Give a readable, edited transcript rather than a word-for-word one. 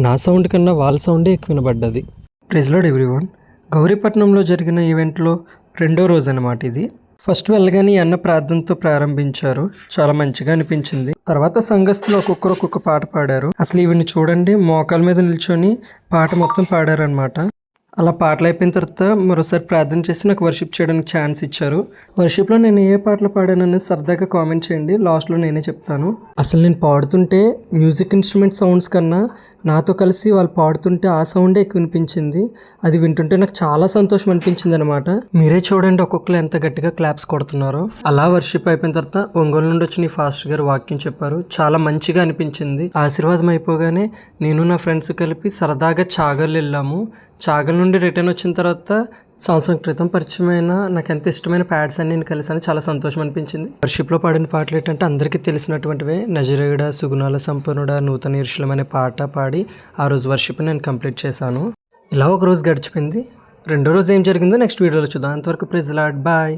నా సౌండ్ కన్నా వాళ్ళ సౌండే ఎక్కువ వినబడ్డది. Praise Lord everyone. గౌరీపట్నంలో జరిగిన ఈవెంట్లో రెండో రోజు అనమాట ఇది. ఫస్ట్ వెళ్ళగానే ఈ అన్న ప్రార్థనతో ప్రారంభించారు. చాలా మంచిగా అనిపించింది. తర్వాత సంఘస్థులు ఒక్కొక్కరు ఒక్కొక్క పాట పాడారు. అసలు ఈవిని చూడండి, మోకాల మీద నిల్చొని పాట మొత్తం పాడారనమాట. అలా పాటలు అయిపోయిన తర్వాత మరోసారి ప్రార్థన చేసి నాకు వర్షిప్ చేయడానికి ఛాన్స్ ఇచ్చారు. వర్షిప్లో నేను ఏ పాటలు పాడానని సరదాగా కామెంట్ చేయండి, లాస్ట్లో నేనే చెప్తాను. అసలు నేను పాడుతుంటే మ్యూజిక్ ఇన్స్ట్రుమెంట్ సౌండ్స్ కన్నా నాతో కలిసి వాళ్ళు పాడుతుంటే ఆ సౌండే ఎక్కువ వినిపించింది. అది వింటుంటే నాకు చాలా సంతోషం అనిపించింది అనమాట. మీరే చూడండి ఒక్కొక్కరు ఎంత గట్టిగా క్లాప్స్ కొడుతున్నారో. అలా వర్షిప్ అయిపోయిన తర్వాత ఒంగోలు నుండి వచ్చిన ఫాస్టర్ గారు వాక్యం చెప్పారు. చాలా మంచిగా అనిపించింది. ఆశీర్వాదం అయిపోగానే నేను నా ఫ్రెండ్స్ కలిపి సరదాగా చాగళ్ళు వెళ్ళాము. చాగల నుండి రిటర్న్ వచ్చిన తర్వాత సంవత్సరం క్రితం పరిచయమైన నాకు ఎంత ఇష్టమైన ప్యాడ్స్ అన్ని నేను కలిసాను. చాలా సంతోషం అనిపించింది. వర్షిప్లో పాడిన పాటలు ఏంటంటే అందరికీ తెలిసినటువంటివే. నజరేయుడా, సుగుణాల సంపన్నుడా, నూతన యెరూషలేము అనే పాట పాడి ఆ రోజు వర్షిప్ నేను కంప్లీట్ చేశాను. ఇలా ఒక రోజు గడిచిపోయింది. రెండో రోజు ఏం జరిగిందో నెక్స్ట్ వీడియోలో చూద్దాం. అంతవరకు ప్రైజ్ ది లార్డ్. బాయ్.